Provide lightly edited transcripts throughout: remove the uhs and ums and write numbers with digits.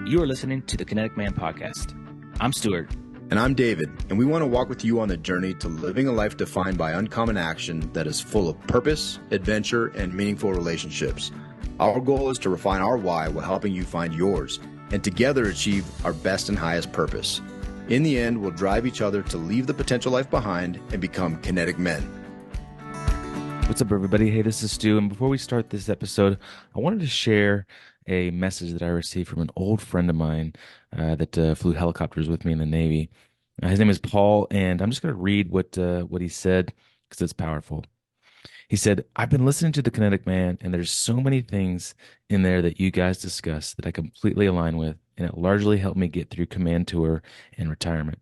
you are listening to the Kinetic Man Podcast. I'm Stuart. And I'm David, and we want to walk with you on the journey to living a life defined by uncommon action that is full of purpose, adventure, and meaningful relationships. Our goal is to refine our why while helping you find yours, and together achieve our best and highest purpose. In the end, we'll drive each other to leave the potential life behind and become kinetic men. What's up, everybody? Hey, this is Stu, and before we start this episode, I wanted to share a message that I received from an old friend of mine that flew helicopters with me in the Navy. His name is Paul, and I'm just going to read what he said because it's powerful. He said, "I've been listening to the Kinetic Man, and there's so many things in there that you guys discuss that I completely align with, and it largely helped me get through command tour and retirement.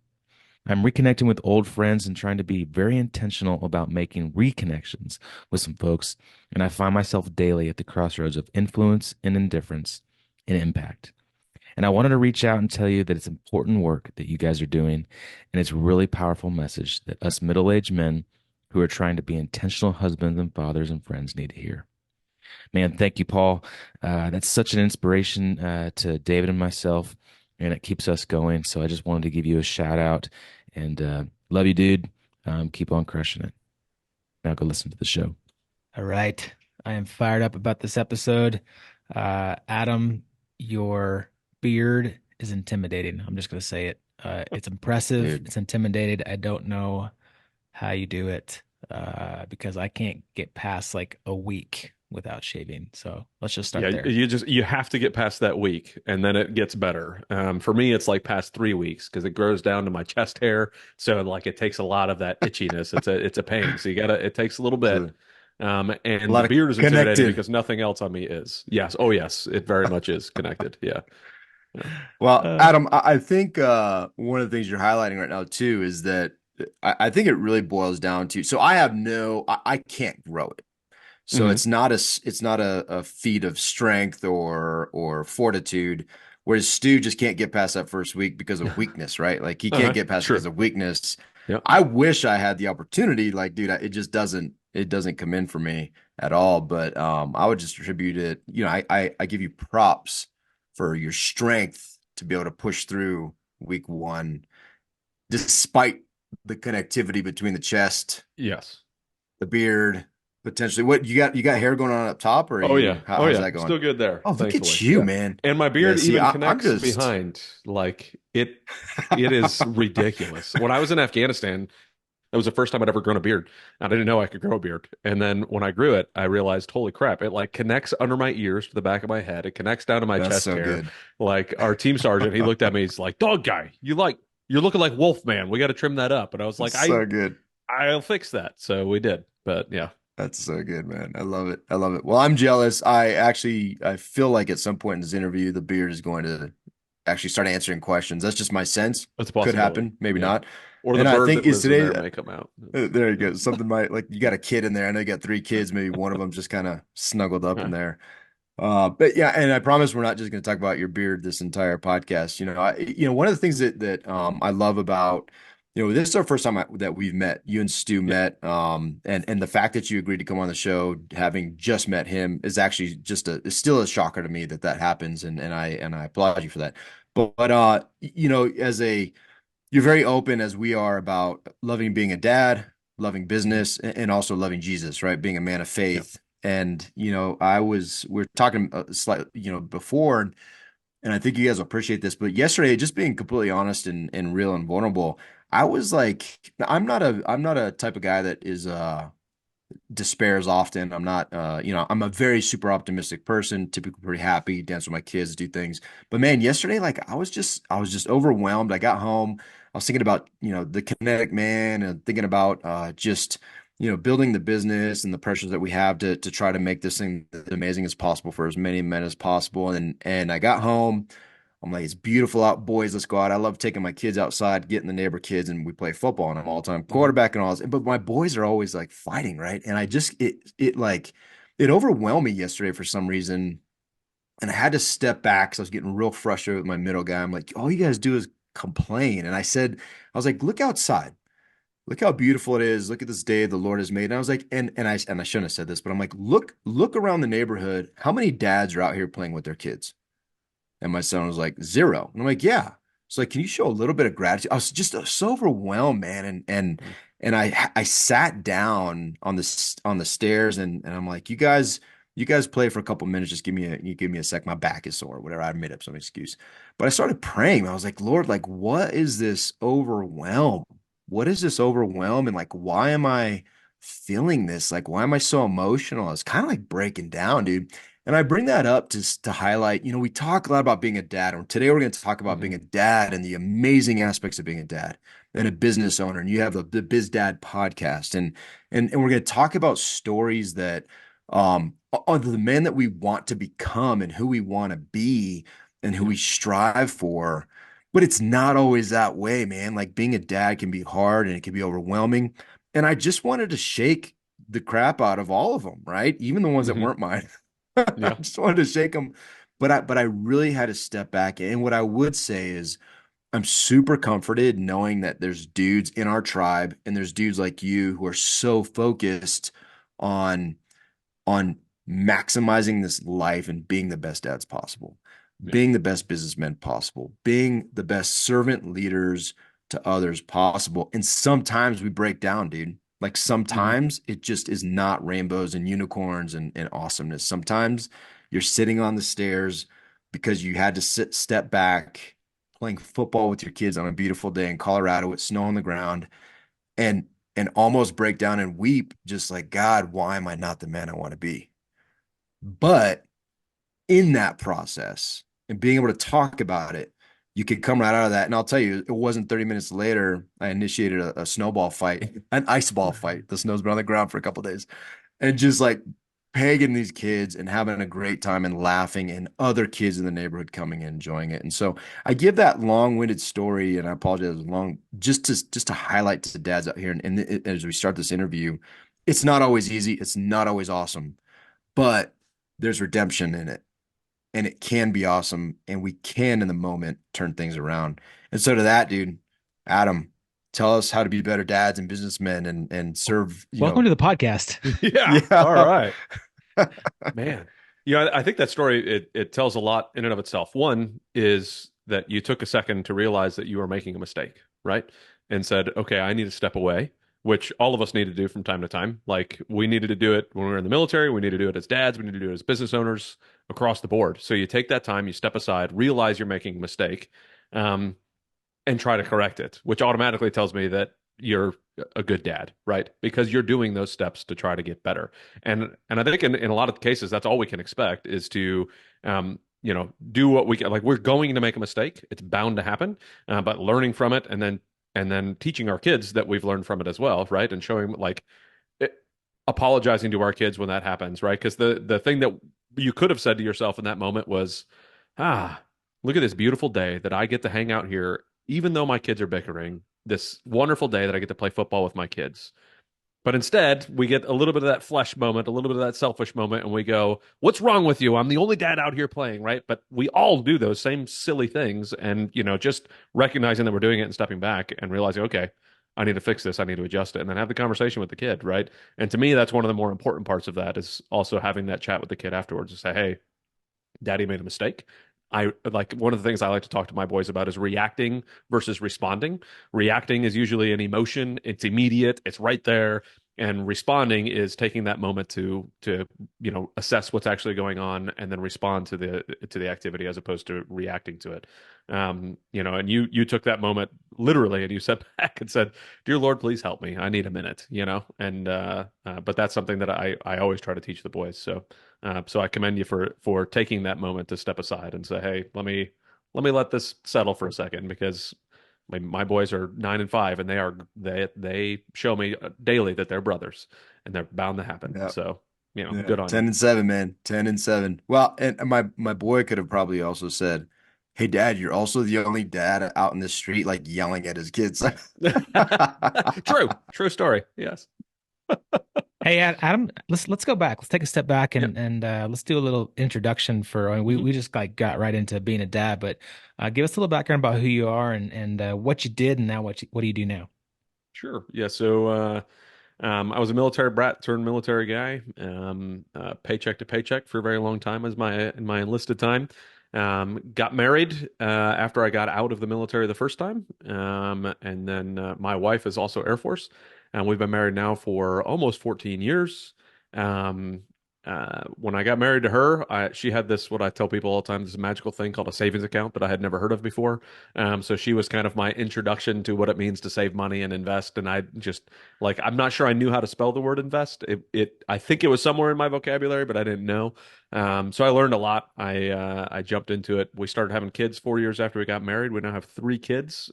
I'm reconnecting with old friends and trying to be very intentional about making reconnections with some folks, and I find myself daily at the crossroads of influence and indifference and impact. And I wanted to reach out and tell you that it's important work that you guys are doing, and it's a really powerful message that us middle-aged men who are trying to be intentional husbands and fathers and friends need to hear." Man, thank you, Paul. That's such an inspiration to David and myself, and it keeps us going. So I just wanted to give you a shout out. And love you, dude. Keep on crushing it. Now go listen to the show. All right. I am fired up about this episode. Adam, your beard is intimidating. I'm just going to say it. It's impressive. Dude. It's intimidating. I don't know how you do it because I can't get past like a week without shaving. So let's just start there. You have to get past that week, and then it gets better. For me, it's like past 3 weeks because it grows down to my chest hair. So like it takes a lot of that itchiness. It's a pain. So it takes a little bit. And the beard is intimidating because nothing else on me is. Yes. Oh yes, it very much is connected. Yeah. Well, Adam, I think one of the things you're highlighting right now too is that I think it really boils down to, so I can't grow it. So it's not a feat of strength or fortitude, whereas Stu just can't get past that first week because of weakness, right? Like he can't get past because of weakness. Yep. I wish I had the opportunity, like, dude, it just doesn't come in for me at all. But I would just attribute it, I give you props for your strength to be able to push through week one, despite the connectivity between the chest, yes, the beard. Potentially, what you got hair going on up top, or how's that going? Still good there. Oh, look at you, man! And my beard connects behind. Like it is ridiculous. When I was in Afghanistan, that was the first time I'd ever grown a beard. I didn't know I could grow a beard, and then when I grew it, I realized, holy crap! It like connects under my ears to the back of my head. It connects down to my chest hair. Good. Like our team sergeant, he looked at me. He's like, "Dog guy, you're looking like Wolf Man. We got to trim that up." And I was like, good. I'll fix that." So we did, but yeah. That's so good, man. I love it. Well, I'm jealous. I feel like at some point in this interview, the beard is going to actually start answering questions. That's just my sense. That's possible. Could happen, maybe not. Or the bird that lives in there may come out. There you go. Something might, like, you got a kid in there. I know you got 3 kids. Maybe one of them just kind of snuggled up in there. But yeah, and I promise we're not just going to talk about your beard this entire podcast. One of the things that I love about, this is our first time that we've met. You and Stu met, and the fact that you agreed to come on the show, having just met him, is actually it's still a shocker to me that happens, and I applaud you for that. But you're very open, as we are, about loving being a dad, loving business, and also loving Jesus, right? Being a man of faith. Yeah. And we're talking slightly, before, and I think you guys will appreciate this. But yesterday, just being completely honest and real and vulnerable, I was like, I'm not a type of guy that is despairs often. I'm not I'm a very super optimistic person, typically pretty happy, dance with my kids, do things. But man, yesterday, like I was just overwhelmed. I got home, I was thinking about the Kinetic Man, and thinking about just building the business and the pressures that we have to try to make this thing as amazing as possible for as many men as possible. And I got home. I'm like, it's beautiful out, boys. Let's go out. I love taking my kids outside, getting the neighbor kids, and we play football, and I'm all-time quarterback and all this. But my boys are always like fighting, right? And I just it overwhelmed me yesterday for some reason, and I had to step back because I was getting real frustrated with my middle guy. I'm like, all you guys do is complain. And I was like, look outside. Look how beautiful it is. Look at this day the Lord has made. And I was like, and I shouldn't have said this, but I'm like, look around the neighborhood. How many dads are out here playing with their kids? And my son was like, 0. And I'm like, yeah. It's like, can you show a little bit of gratitude? I was just so overwhelmed, man. And I sat down on the stairs and I'm like, you guys play for a couple minutes. Just give me a sec. My back is sore, whatever. I made up some excuse. But I started praying. I was like, Lord, like, what is this overwhelm? What is this overwhelm? And like, why am I feeling this? Like, why am I so emotional? It's kind of like breaking down, dude. And I bring that up to highlight, we talk a lot about being a dad, and today we're going to talk about being a Mhm. dad and the amazing aspects of being a dad and a business owner. And you have the Biz Dad podcast, and we're going to talk about stories that are the men that we want to become and who we want to be and who Yeah. we strive for. But it's not always that way, man. Like being a dad can be hard and it can be overwhelming. And I just wanted to shake the crap out of all of them, right? Even the ones that Mhm. weren't mine. I Yeah. just wanted to shake them. But I really had to step back. And what I would say is I'm super comforted knowing that there's dudes in our tribe and there's dudes like you who are so focused on on maximizing this life and being the best dads possible, Yeah. being the best businessmen possible, being the best servant leaders to others possible. And sometimes we break down, dude. Like Mhm. sometimes it just is not rainbows and unicorns and awesomeness. Sometimes you're sitting on the stairs because you had to step back playing football with your kids on a beautiful day in Colorado with snow on the ground and and almost break down and weep, just like, God, why am I not the man I want to be? But in that process and being able to talk about it, you could come right out of that. And I'll tell you, it wasn't 30 minutes later, I initiated a snowball fight, an ice ball fight. The snow's been on the ground for a couple days, and just like pegging these kids and having a great time and laughing, and other kids in the neighborhood coming and enjoying it. And so I give that long-winded story, and I apologize, it was long, just to highlight to dads out here. And as we start this interview, it's not always easy, it's not always awesome, but there's redemption in it, and it can be awesome, and we can in the moment turn things around. And so to that, dude, Adam, tell us how to be better dads and businessmen and serve, Welcome to the podcast. Yeah. All yeah. right. Man. I think that story it tells a lot in and of itself. One is that you took a second to realize that you were making a mistake, right? And said, "Okay, I need to step away," which all of us need to do from time to time. Like we needed to do it when we were in the military, we need to do it as dads, we need to do it as business owners across the board. So you take that time, you step aside, realize you're making a mistake, um, and try to correct it, which automatically tells me that you're a good dad, right? Because you're doing those steps to try to get better. And I think in a lot of cases, that's all we can expect is to do what we can. Like we're going to make a mistake. It's bound to happen, but learning from it and then teaching our kids that we've learned from it as well, right? And showing like it, apologizing to our kids when that happens, right? Because the thing that you could have said to yourself in that moment was, ah, look at this beautiful day that I get to hang out here, even though my kids are bickering. This wonderful day that I get to play football with my kids. But instead, we get a little bit of that flesh moment, a little bit of that selfish moment, and we go, "What's wrong with you? I'm the only dad out here playing, right?" But we all do those same silly things, and just recognizing that we're doing it and stepping back and realizing, okay, I need to fix this, I need to adjust it, and then have the conversation with the kid, right? And to me, that's one of the more important parts of that is also having that chat with the kid afterwards to say, "Hey, Daddy made a mistake." I like one of the things I like to talk to my boys about is reacting versus responding. Reacting is usually an emotion, it's immediate, it's right there. And responding is taking that moment to assess what's actually going on and then respond to the activity as opposed to reacting to it. And you took that moment literally and you sat back and said, "Dear Lord, please help me. I need a minute," and but that's something that I always try to teach the boys. So I commend you for taking that moment to step aside and say, "Hey, let me let this settle for a second," because my boys are 9 and 5, and they show me daily that they're brothers, and they're bound to happen. Yeah. So Yeah. good on you. 10-7, man. 10-7. Well, and my boy could have probably also said, "Hey, Dad, you're also the only dad out in the street like yelling at his kids." True story. Yes. Hey, Adam, let's go back. Let's take a step back Yeah. and let's do a little introduction for. I mean, we Mhm. we just like got right into being a dad, but give us a little background about who you are and what you did and now what do you do now? Sure. Yeah. So I was a military brat turned military guy, paycheck to paycheck for a very long time as my in my enlisted time. Got married after I got out of the military the first time. And then my wife is also Air Force, and we've been married now for almost 14 years. Um, when I got married to her, she had this, what I tell people all the time, this magical thing called a savings account that I had never heard of before. So she was kind of my introduction to what it means to save money and invest. And I just like, I'm not sure I knew how to spell the word invest. I think it was somewhere in my vocabulary, but I didn't know. So I learned a lot. I jumped into it. We started having kids 4 years after we got married. We now have three kids,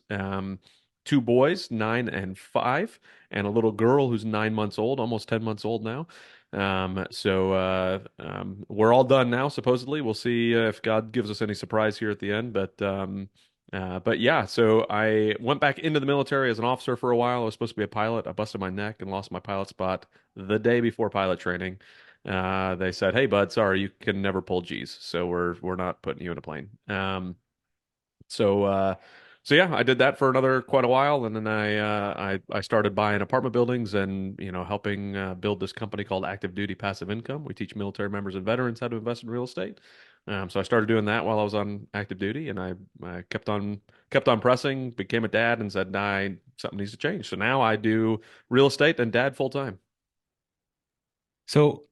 two boys, 9 and 5, and a little girl who's 9 months old, almost 10 months old now. We're all done now, supposedly. We'll see if God gives us any surprise here at the end. But yeah, so I went back into the military as an officer for a while. I was supposed to be a pilot. I busted my neck and lost my pilot spot the day before pilot training. They said, "Hey, bud, sorry, you can never pull G's, so we're not putting you in a plane." So uh, so yeah, I did that for another quite a while, and then I started buying apartment buildings and helping build this company called Active Duty Passive Income. We teach military members and veterans how to invest in real estate. So I started doing that while I was on active duty, and I kept on pressing, became a dad, and said, "Nah, something needs to change." So now I do real estate and dad full time. So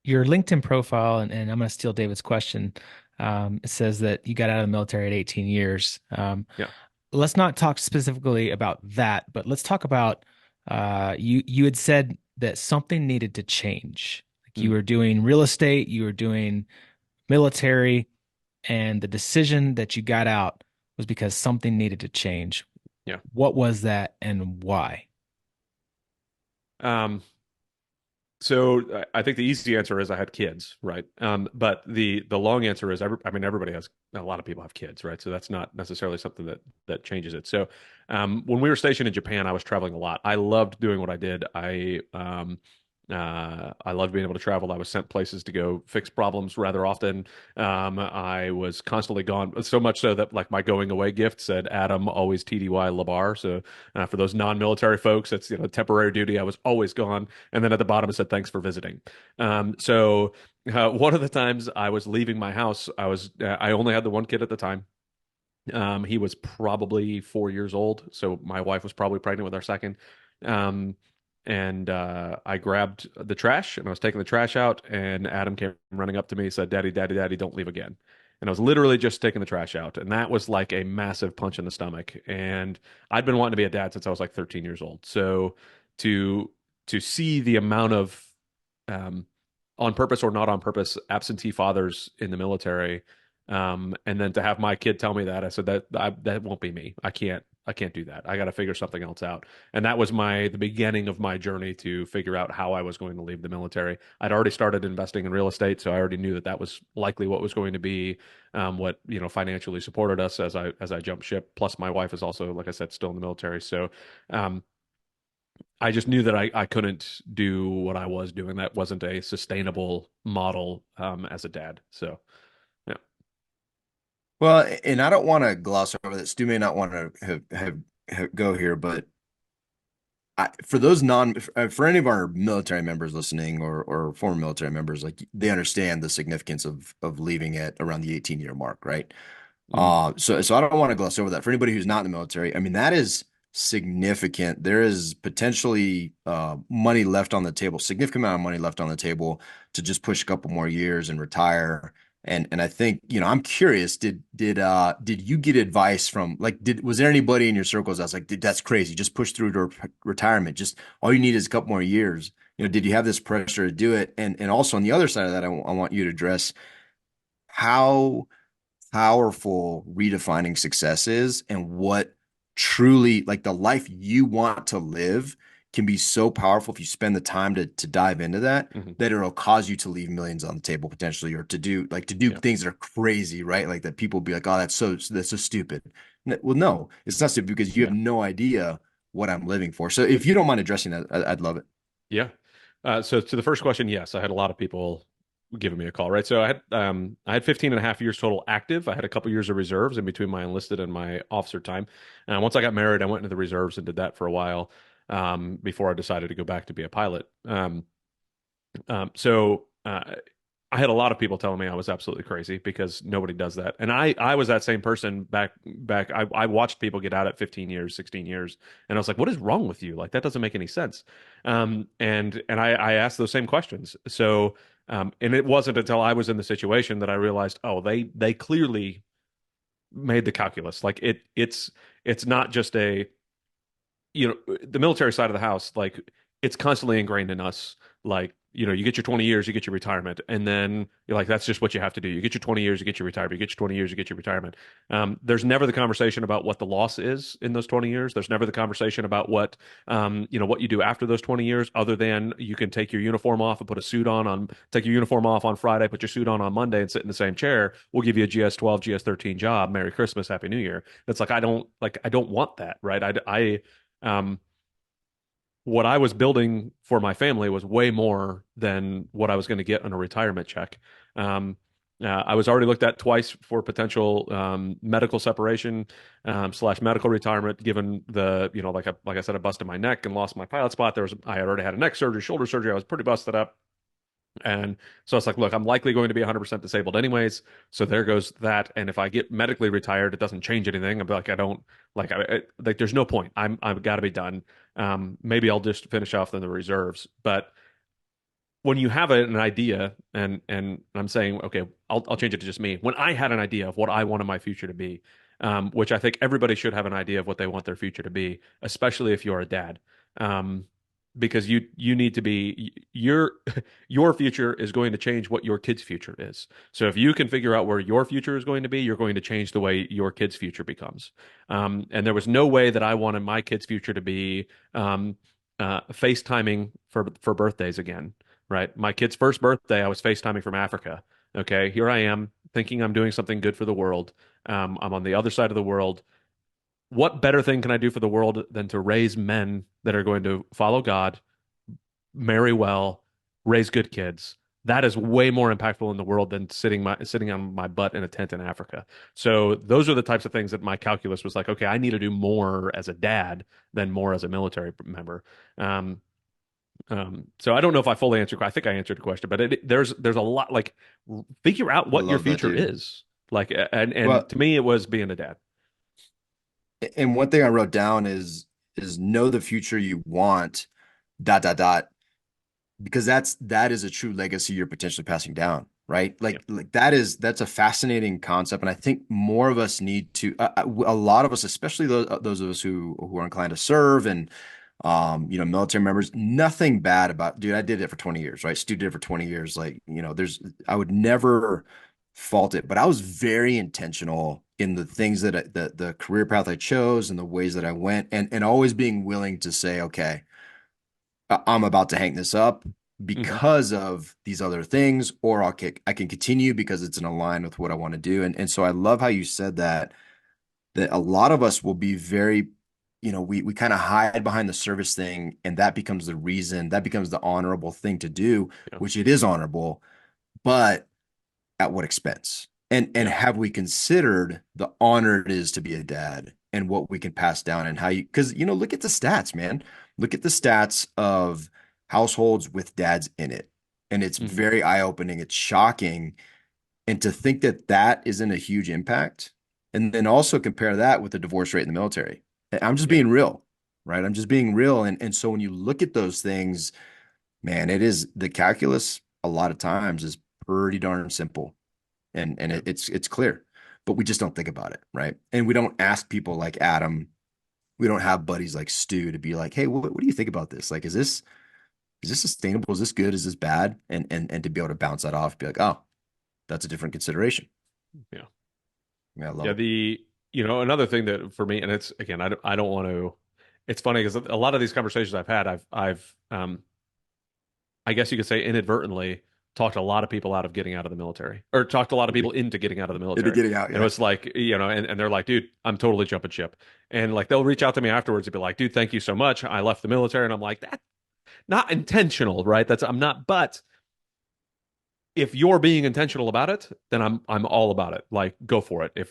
your LinkedIn profile, and I'm going to steal David's question. It says that you got out of the military at 18 years. Yeah. Let's not talk specifically about that, but let's talk about you had said that something needed to change. Like you Mm, were doing real estate, you were doing military, and the decision that you got out was because something needed to change. yeah. What was that and why? Um, So I think the easy answer is I had kids, right? But the long answer is I mean everybody has a lot of people have kids, right? So that's not necessarily something that changes it. So when we were stationed in Japan, I was traveling a lot. I loved doing what I did. I loved being able to travel. I was sent places to go fix problems rather often. I was constantly gone, so much so that like my going away gift said Adam always TDY Labar. So for those non-military folks, it's temporary duty. I was always gone. And then at the bottom it said, "Thanks for visiting." One of the times I was leaving my house, I only had the one kid at the time. He was probably 4 years old, so my wife was probably pregnant with our second. Um, and I grabbed the trash and I was taking the trash out, and Adam came running up to me, said, "Daddy, Daddy, Daddy, don't leave again." And I was literally just taking the trash out, and that was like a massive punch in the stomach. And I'd been wanting to be a dad since I was like 13 years old. So to to see the amount of um, on purpose or not on purpose absentee fathers in the military, and then to have my kid tell me that, I said that won't be me. I can't do that. I got to figure something else out. And that was the beginning of my journey to figure out how I was going to leave the military. I'd already started investing in real estate, so I already knew that that was likely what was going to be what financially supported us as I jumped ship. Plus, my wife is also, like I said, still in the military, so um, I just knew that I couldn't do what I was doing. That wasn't a sustainable model as a dad. So yeah. Well, and I don't want to gloss over that. Stu may not want to have go here, but for those for any of our military members listening or former military members, like they understand the significance of leaving at around the 18-year mark, right? Mhm. So I don't want to gloss over that. For anybody who's not in the military, I mean, that is significant. There is potentially money left on the table, significant amount of money left on the table to just push a couple more years and retire. And I think, I'm curious, did you get advice from like was there anybody in your circles that's like, that's crazy, just push through to retirement. Just all you need is a couple more years. Did you have this pressure to do it? And also on the other side of that, I want you to address how powerful redefining success is and what truly like the life you want to live can be so powerful if you spend the time to dive into that Mhm. that it'll cause you to leave millions on the table potentially or to do Yeah. things that are crazy, right? Like that people be like, "Oh, that's so stupid." Well, no, it's not stupid because you have Yeah. no idea what I'm living for. So if you don't mind addressing that, I'd love it. Yeah. So to the first question, yes, I had a lot of people giving me a call, right? So I had 15 and a half years total active. I had a couple years of reserves in between my enlisted and my officer time. And once I got married, I went into the reserves and did that for a while before I decided to go back to be a pilot. So I had a lot of people telling me I was absolutely crazy because nobody does that. And I was that same person back. I watched people get out at 15 years, 16 years, and I was like, what is wrong with you? Like that doesn't make any sense. And I asked those same questions. So and it wasn't until I was in the situation that I realized, oh, they clearly made the calculus. Like it's not just a, the military side of the house, like it's constantly ingrained in us. Like, you get your 20 years, you get your retirement, and then you're like, that's just what you have to do. You get your 20 years, you get your retirement. You get your 20 years, you get your retirement. There's never the conversation about what the loss is in those 20 years. There's never the conversation about what you do after those 20 years, other than you can take your uniform off and put a suit take your uniform off on Friday, put your suit on Monday, and sit in the same chair. We'll give you a GS-12, GS-13 job. Merry Christmas, Happy New Year. It's like, I don't want that, right? Um, what I was building for my family was way more than what I was going to get on a retirement check. Um, I was already looked at twice for potential medical separation slash medical retirement, given like I said, I busted my neck and lost my pilot spot. I had already had a neck surgery, shoulder surgery. I was pretty busted up. And so it's like, look, I'm likely going to be 100% disabled anyways. So there goes that. And if I get medically retired, it doesn't change anything. I'm like, I don't like, there's no point. I've got to be done. Maybe I'll just finish off in the reserves. But when you have an idea, and I'm saying, okay, I'll change it to just me. When I had an idea of what I wanted my future to be, which I think everybody should have an idea of what they want their future to be, especially if you're a dad. Because you need to be your future is going to change what your kid's future is. So if you can figure out where your future is going to be, you're going to change the way your kid's future becomes. And there was no way that I wanted my kid's future to be FaceTiming for birthdays again, right? My kid's first birthday, I was FaceTiming from Africa. Okay, here I am thinking I'm doing something good for the world. I'm on the other side of the world. What better thing can I do for the world than to raise men that are going to follow God, marry well, raise good kids? That is way more impactful in the world than sitting on my butt in a tent in Africa. So those are the types of things that my calculus was like, okay, I need to do more as a dad than more as a military member. Um, so I don't know if I fully answered. I think I answered the question, but there's a lot, like, figure out I what your love that, future dude. is. Like, and Well, to me, it was being a dad. and one thing I wrote down is know the future you want, dot dot dot, because that is a true legacy you're potentially passing down, right? Yeah. Like that's a fascinating concept, and I think more of us need to. A lot of us, especially those of us who are inclined to serve and military members, nothing bad about, dude, I did it for 20 years, right? Stu did it for 20 years. Like, I would never fault it, but I was very intentional in the things the career path I chose and the ways that I went, and always being willing to say, okay, I'm about to hang this up Hmm. because of these other things, or I can continue because it's in line with what I want to do. And so I love how you said that a lot of us will be very, we kind of hide behind the service thing, and that becomes the reason, that becomes the honorable thing to do, Yeah. which it is honorable, but at what expense? And Yeah. have we considered the honor it is to be a dad and what we can pass down, and how because look at the stats, man. Look at the stats of households with dads in it. And it's Hmm. very eye-opening. It's shocking. And to think that that isn't a huge impact, and then also compare that with the divorce rate in the military. I'm just Yeah. being real, right? I'm just being real. And so when you look at those things, man, it is the calculus a lot of times is pretty darn simple, and Yeah. it's clear, but we just don't think about it, right? And we don't ask people like Adam. We don't have buddies like Stu to be like, hey, what do you think about this? Like, is this sustainable? Is this good? Is this bad? And to be able to bounce that off, be like, oh, that's a different consideration. Yeah. Yeah, I love Yeah. it. Another thing that for me, and it's again, I don't want to. It's funny because a lot of these conversations I've had, I guess you could say inadvertently talked a lot of people out of getting out of the military, or talked a lot of people into getting out of the Into military. getting out, And it yeah. was like, and they're like, dude, I'm totally jumping ship. And like they'll reach out to me afterwards and be like, dude, thank you so much. I left the military. And I'm like, that's not intentional, right? I'm not, but if you're being intentional about it, then I'm all about it. Like, go for it.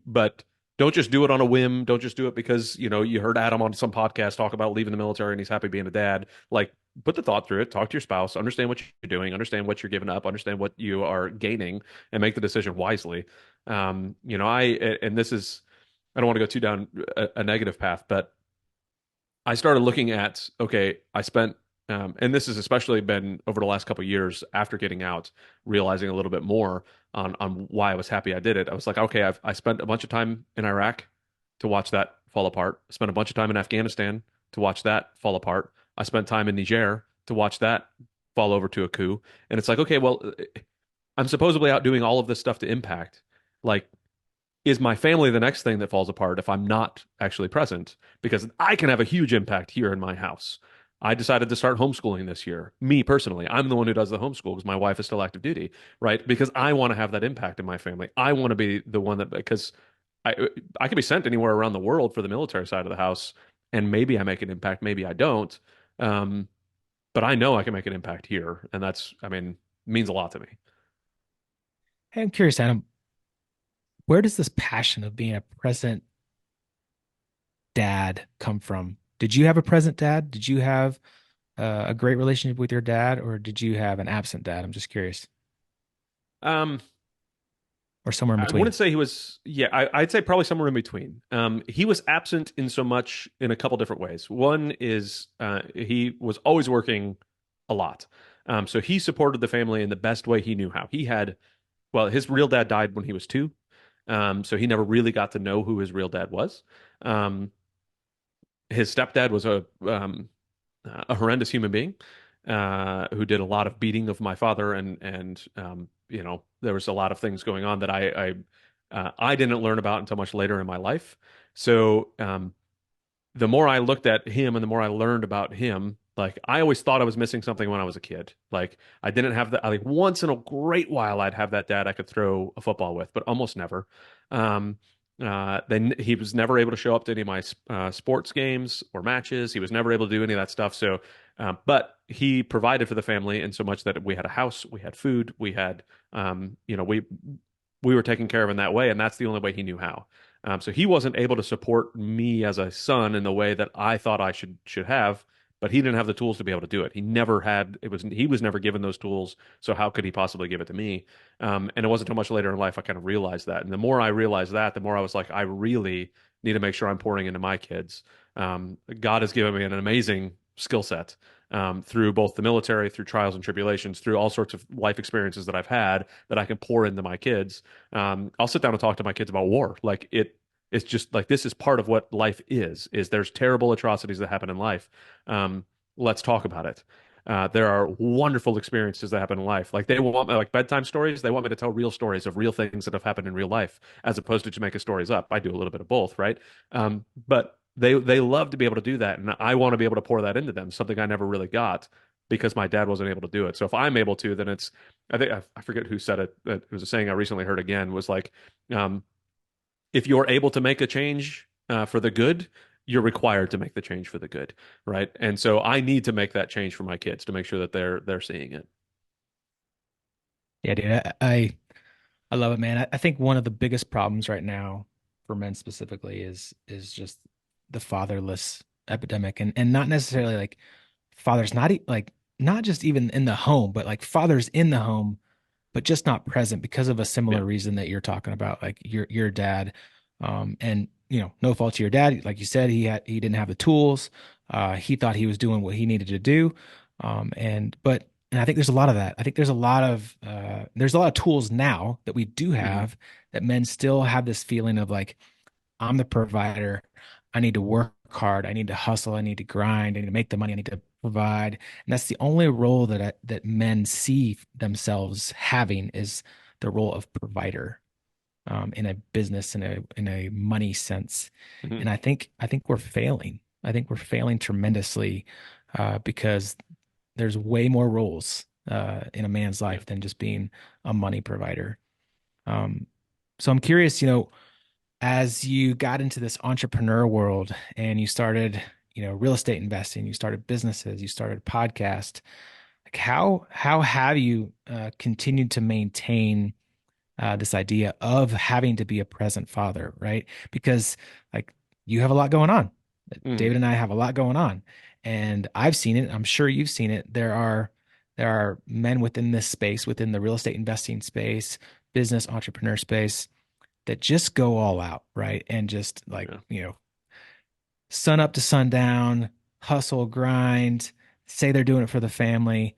But don't just do it on a whim. Don't just do it because you heard Adam on some podcast talk about leaving the military and he's happy being a dad. Like, put the thought through it, talk to your spouse, understand what you're doing, understand what you're giving up, understand what you are gaining, and make the decision wisely. And this is, I don't want to go too down a negative path, but I started looking at, okay, I spent, and this has especially been over the last couple of years after getting out, realizing a little bit more on why I was happy I did it. I was like, okay, I spent a bunch of time in Iraq to watch that fall apart. I spent a bunch of time in Afghanistan to watch that fall apart. I spent time in Niger to watch that fall over to a coup. And it's like, okay, well, I'm supposedly out doing all of this stuff to impact. Like, is my family the next thing that falls apart if I'm not actually present? Because I can have a huge impact here in my house. I decided to start homeschooling this year. Me personally, I'm the one who does the homeschool because my wife is still active duty, right? Because I want to have that impact in my family. I want to be the one that, because I I can be sent anywhere around the world for the military side of the house, and maybe I make an impact, maybe I don't. Um, but I know I can make an impact here, and that's, I mean, means a lot to me. Hey, I'm curious, Adam, where does this passion of being a present dad come from? Did you have a present dad? Did you have a great relationship with your dad, or did you have an absent dad? I'm just curious, Um, or somewhere in I between. wouldn't say he was, yeah, I'd say probably somewhere in between. He was absent in so much in a couple different ways. One is he was always working a lot. So he supported the family in the best way he knew how. He had, well, his real dad died when he was 2. So he never really got to know who his real dad was. Um, his stepdad was a horrendous human being who did a lot of beating of my father, and there was a lot of things going on that I didn't learn about until much later in my life. So the more I looked at him and the more I learned about him, like I always thought I was missing something when I was a kid. Like I didn't have that. Like once in a great while, I'd have that dad I could throw a football with, but almost never. Um, then he was never able to show up to any of my sports games or matches. He was never able to do any of that stuff. So, but he provided for the family in so much that we had a house, we had food, we had, we were taken care of in that way, and that's the only way he knew how. So he wasn't able to support me as a son in the way that I thought I should have, but he didn't have the tools to be able to do it. He never had it was he was never given those tools, so how could he possibly give it to me? And it wasn't until much later in life I kind of realized that. And the more I realized that, the more I was like, I really need to make sure I'm pouring into my kids. God has given me an amazing skill set through both the military, through trials and tribulations, through all sorts of life experiences that I've had that I can pour into my kids. I'll sit down and talk to my kids about war. Like it's just like this is part of what life is there's terrible atrocities that happen in life. Let's talk about it. There are wonderful experiences that happen in life. Like they want like bedtime stories. They want me to tell real stories of real things that have happened in real life, as opposed to just making stories up. I do a little bit of both, right? But they love to be able to do that, and I want to be able to pour that into them. Something I never really got because my dad wasn't able to do it. So if I'm able to, then it's. I think I forget who said it. It was a saying I recently heard again. Was like, um, if you're able to make a change for the good, you're required to make the change for the good, right? And so I need to make that change for my kids to make sure that they're seeing it. Yeah, dude, I love it, man. I think one of the biggest problems right now for men specifically is just the fatherless epidemic, and not necessarily like fathers not like not just even in the home, but like fathers in the home, but just not present because of a Yeah. similar reason that you're talking about, like your dad. And no fault to your dad. Like you said, he didn't have the tools. He thought he was doing what he needed to do. And I think there's a lot of that. I think there's a lot of tools now that we do Hmm. have that men still have this feeling of like, I'm the provider. I need to work hard. I need to hustle. I need to grind. I need to make the money. I need to provide. And that's the only role that men see themselves having is the role of provider, in a business, in a money sense. Hmm. And I think we're failing. I think we're failing tremendously, because there's way more roles in a man's Yeah. life than just being a money provider. Um, so I'm curious, as you got into this entrepreneur world and you started, real estate investing, you started businesses, you started a podcast, like how have you continued to maintain this idea of having to be a present father, right? Because like you have a lot going on. Hmm. David and I have a lot going on. And I've seen it. I'm sure you've seen it. There are men within this space, within the real estate investing space, business entrepreneur space, that just go all out, right? And just like, Yeah. sun up to sundown, hustle, grind, say they're doing it for the family,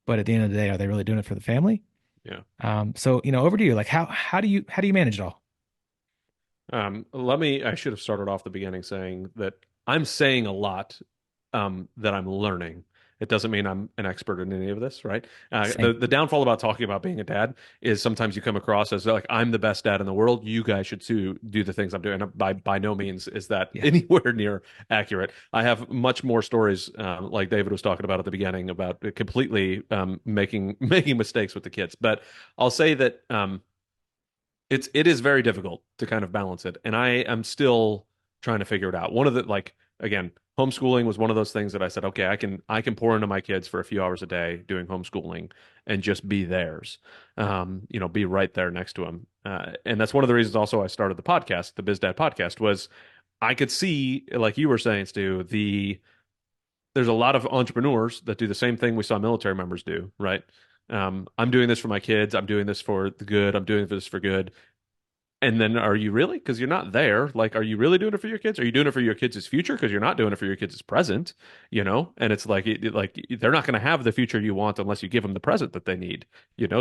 but at the end of the day, are they really doing it for the family? Yeah. So, over to you. Like how do you manage it all? I should have started off the beginning saying that I'm saying a lot that I'm learning. It doesn't mean I'm an expert in any of this, right? The Same. the downfall about talking about being a dad is sometimes you come across as like I'm the best dad in the world. You guys should too do the things I'm doing. By no means is that Yeah. anywhere near accurate. I have much more stories, like David was talking about at the beginning, about completely making mistakes with the kids. But I'll say that. It is very difficult to kind of balance it, and I am still trying to figure it out. One of the like again, homeschooling was one of those things that I said, okay, I can pour into my kids for a few hours a day doing homeschooling and just be theirs, be right there next to them. And that's one of the reasons also I started the podcast, the Biz Dad podcast, was I could see, like you were saying, Stu, there's a lot of entrepreneurs that do the same thing we saw military members do, right? I'm doing this for my kids. I'm doing this for the good. I'm doing this for good. And then are you really? Because you're not there. Like, are you really doing it for your kids? Are you doing it for your kids' future? Because you're not doing it for your kids' present, And it's like, they're not going to have the future you want unless you give them the present that they need.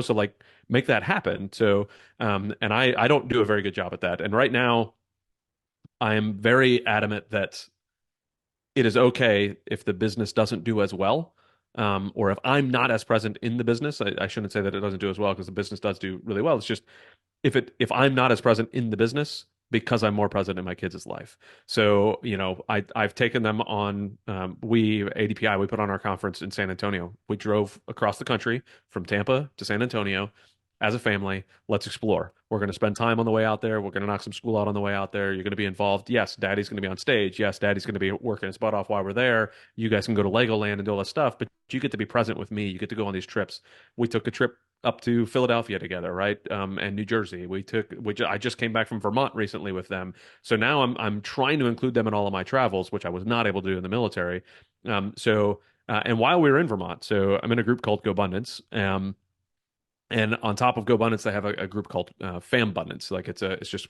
So like, make that happen. So, and I don't do a very good job at that. And right now, I am very adamant that it is okay if the business doesn't do as well. Or if I'm not as present in the business, I shouldn't say that it doesn't do as well because the business does do really well. It's just if I'm not as present in the business because I'm more present in my kids' life. So, I've taken them on we ADPI, we put on our conference in San Antonio. We drove across the country from Tampa to San Antonio as a family. Let's explore. We're going to spend time on the way out there. We're going to knock some school out on the way out there. You're going to be involved. Yes, daddy's going to be on stage. Yes, daddy's going to be working his butt off while we're there. You guys can go to Legoland and do all that stuff, but you get to be present with me. You get to go on these trips. We took a trip up to Philadelphia together, right? And New Jersey. I just came back from Vermont recently with them. So now I'm trying to include them in all of my travels, which I was not able to do in the military. And while we were in Vermont, so I'm in a group called Go Abundance. And on top of GoBundance, they have a group called FamBundance. Like it's just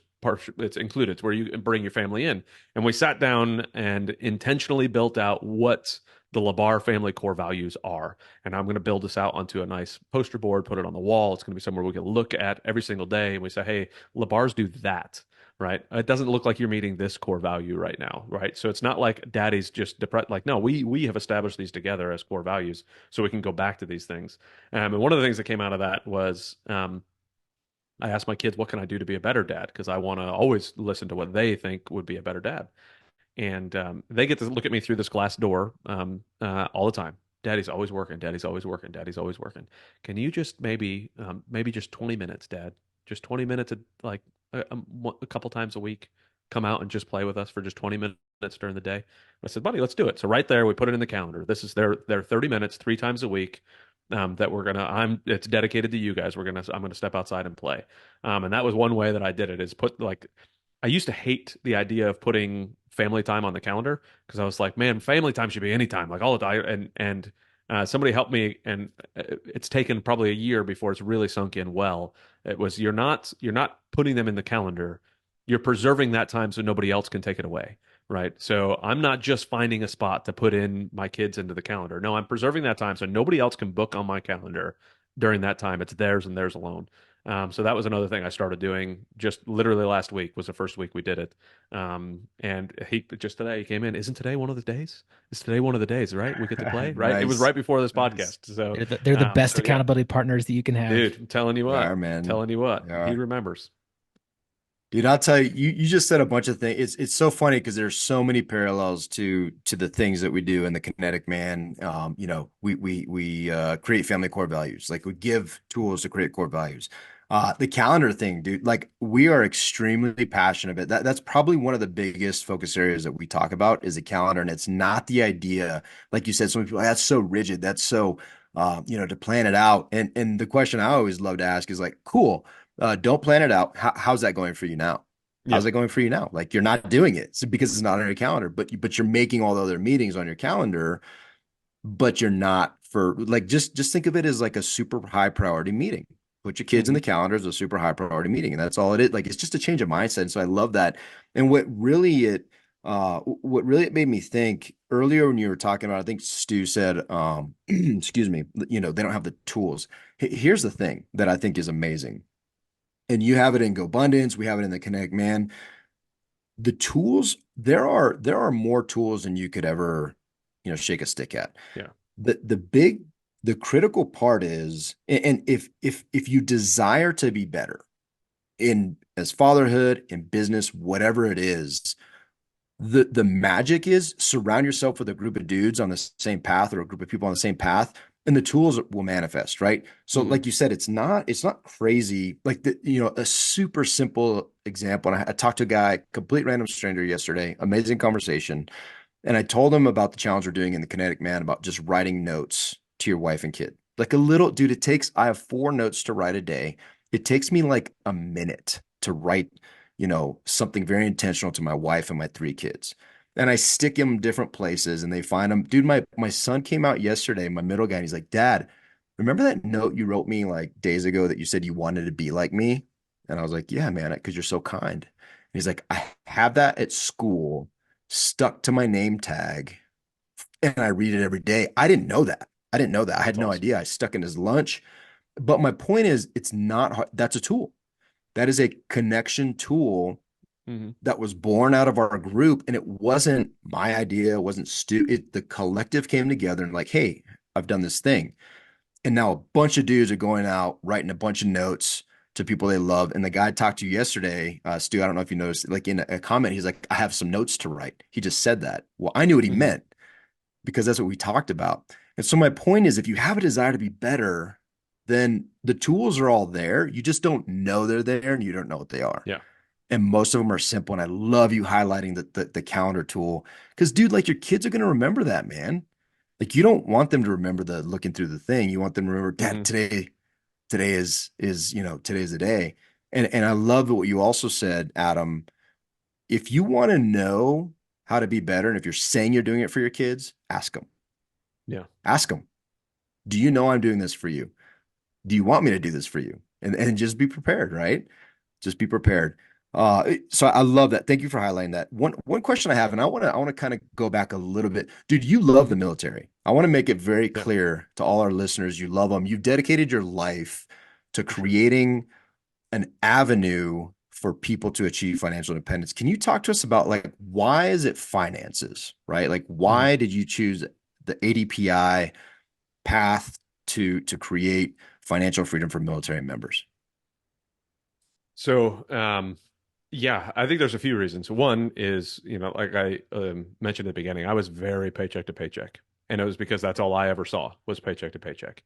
it's included. It's where you bring your family in. And we sat down and intentionally built out what the Barr family core values are. And I'm going to build this out onto a nice poster board, put it on the wall. It's going to be somewhere we can look at every single day. And we say, hey, Bars do that. Right. It doesn't look like you're meeting this core value right now. Right. So it's not like daddy's just depressed. Like, no, we have established these together as core values so we can go back to these things. And one of the things that came out of that was I asked my kids, what can I do to be a better dad? Because I want to always listen to what they think would be a better dad. And they get to look at me through this glass door all the time. Daddy's always working. Daddy's always working. Daddy's always working. Can you just maybe just 20 minutes, Dad? Just 20 minutes, like a couple times a week, come out and just play with us for just 20 minutes during the day. I said, buddy, let's do it. So right there, we put it in the calendar. This is their 30 minutes, 3 times a week. That it's dedicated to you guys. I'm gonna step outside and play. And that was one way that I did it is put like, I used to hate the idea of putting family time on the calendar because I was like, man, family time should be anytime, like all the time. And somebody helped me, and it's taken probably a year before it's really sunk in well. It was you're not putting them in the calendar. You're preserving that time so nobody else can take it away. Right. So I'm not just finding a spot to put in my kids into the calendar. No, I'm preserving that time so nobody else can book on my calendar during that time. It's theirs and theirs alone. So that was another thing I started doing just literally last week was the first week we did it. And he just today he came in. Isn't today one of the days? Is today one of the days, right? We get to play, right? It was Nice. right before this Nice. podcast. So They're the best so yeah, accountability partners that you can have. dude, I'm telling you They what, are, man. telling you what, They he are. remembers. Dude, I'll tell you, you just said a bunch of things. It's so funny because there's so many parallels to the things that we do in the Kinetic Man. We create family core values. Like we give tools to create core values. The calendar thing, dude, like we are extremely passionate about that. That's probably one of the biggest focus areas that we talk about is the calendar. And it's not the idea, like you said, so many people, that's so rigid. That's so to plan it out. And the question I always love to ask is like, cool. Don't plan it out. How's that going for you now? Yeah. How's it going for you now? Like you're not doing it so because it's not on your calendar, but you're making all the other meetings on your calendar, but you're not for like just think of it as like a super high priority meeting. Put your kids in Hmm. the calendar as a super high priority meeting, and that's all it is. Like it's just a change of mindset. And so I love that. And what really it made me think earlier when you were talking about, I think Stu said, excuse me, they don't have the tools. Here's the thing that I think is amazing. And you have it in GoBundance, we have it in the Connect Man. The tools, there are more tools than you could ever, shake a stick at. Yeah. The critical part is, and if you desire to be better in as fatherhood, in business, whatever it is, the magic is surround yourself with a group of dudes on the same path or a group of people on the same path, and the tools will manifest, right? So Hmm. like you said, it's not crazy. Like a super simple example. And I talked to a guy, complete random stranger yesterday, amazing conversation. And I told him about the challenge we're doing in the Kinetic Man about just writing notes to your wife and kid. Like a little, dude, I have 4 notes to write a day. It takes me like a minute to write, something very intentional to my wife and my 3 kids. And I stick them different places and they find them. Dude, my son came out yesterday, my middle guy, and he's like, Dad, remember that note you wrote me like days ago that you said you wanted to be like me? And I was like, yeah, man, because you're so kind. And he's like, I have that at school stuck to my name tag and I read it every day. I didn't know that. I didn't know that. I That's had no awesome. idea. I stuck in his lunch. But my point is, it's not hard. That's a tool. That is a connection tool Hmm. that was born out of our group. And it wasn't my idea. It wasn't the collective came together and like, hey, I've done this thing. And now a bunch of dudes are going out writing a bunch of notes to people they love. And the guy I talked to yesterday, Stu, I don't know if you noticed, like in a comment, he's like, I have some notes to write. He just said that. Well, I knew what he Hmm. meant because that's what we talked about. And so my point is, if you have a desire to be better, then the tools are all there. You just don't know they're there and you don't know what they are. Yeah. And most of them are simple. And I love you highlighting the calendar tool because, dude, like your kids are going to remember that, man. Like you don't want them to remember the looking through the thing. You want them to remember, Dad, Hmm. today is today's the day. And I love what you also said, Adam. If you want to know how to be better, and if you're saying you're doing it for your kids, ask them. Yeah. Ask them, do you know I'm doing this for you? Do you want me to do this for you? And just be prepared, right? Just be prepared. So I love that. Thank you for highlighting that. One question I have, and I want to kind of go back a little bit. Dude, you love the military. I want to make it very Yeah. clear to all our listeners, you love them. You've dedicated your life to creating an avenue for people to achieve financial independence. Can you talk to us about like why is it finances, right? Like Hmm. why did you choose the ADPI path to create financial freedom for military members? So, yeah, I think there's a few reasons. One is, like I mentioned at the beginning, I was very paycheck to paycheck, and it was because that's all I ever saw was paycheck to paycheck.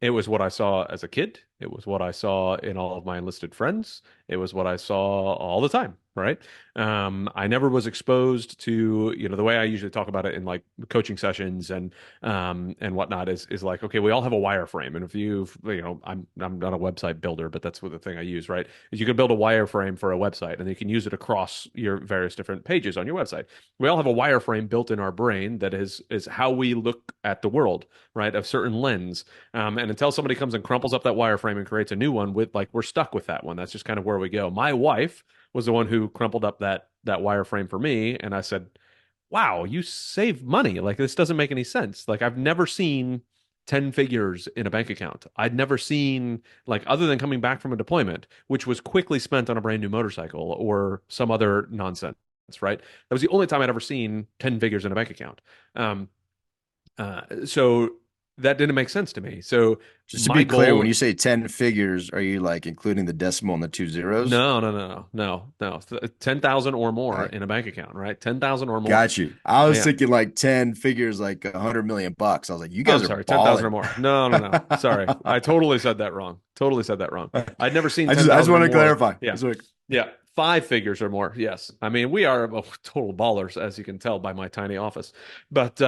It was what I saw as a kid. It was what I saw in all of my enlisted friends. It was what I saw all the time, right? I never was exposed to, the way I usually talk about it in like coaching sessions and whatnot is like, okay, we all have a wireframe, and if I'm not a website builder, but that's what the thing I use, right? Is you can build a wireframe for a website, and you can use it across your various different pages on your website. We all have a wireframe built in our brain that is how we look at the world, right? Of certain lens, and until somebody comes and crumples up that wireframe and creates a new one with like we're stuck with that one. That's just kind of where we go. My wife was the one who crumpled up that wireframe for me, and I said, wow, you save money. Like this doesn't make any sense. Like I've never seen 10 figures in a bank account. I'd never seen like other than coming back from a deployment, which was quickly spent on a brand new motorcycle or some other nonsense, right? That was the only time I'd ever seen 10 figures in a bank account. Um, so that didn't make sense to me. So Just to my be clear, when goal you say 10 figures, are you like including the decimal and the 2 zeros? no, no, no, no, no, no. 10,000 or more Okay. in a bank account, right? 10,000 or more. Got you. I was Yeah. thinking like 10 figures, like 100 million bucks. I was like, you I'm guys are sorry, 10,000 or balling. more. No, no, no. Sorry. I totally said that wrong. Totally said that wrong. I'd never seen I just 10,000 or want to more. clarify. Yeah. Yeah. 5 figures or more. Yes. I mean, we are total ballers, as you can tell by my tiny office. But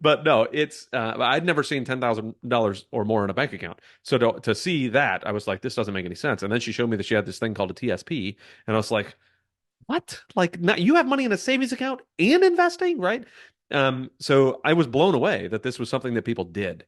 But no, it's I'd never seen $10,000 or more in a bank account. So to see that, I was like, this doesn't make any sense. And then she showed me that she had this thing called a TSP, and I was like, what? Like, not, you have money in a savings account and investing, right? So I was blown away that this was something that people did.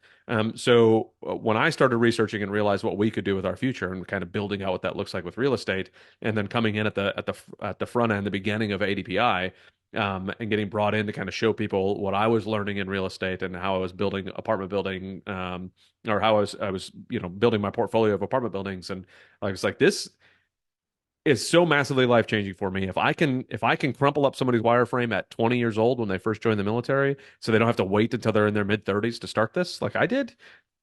So when I started researching and realized what we could do with our future and kind of building out what that looks like with real estate, and then coming in at the front end, the beginning of ADPI, and getting brought in to kind of show people what I was learning in real estate and how I was building apartment building, or how I was building my portfolio of apartment buildings, and I was like, this is so massively life changing for me. If I can crumple up somebody's wireframe at 20 years old when they first join the military, so they don't have to wait until they're in their mid 30s to start this, like I did,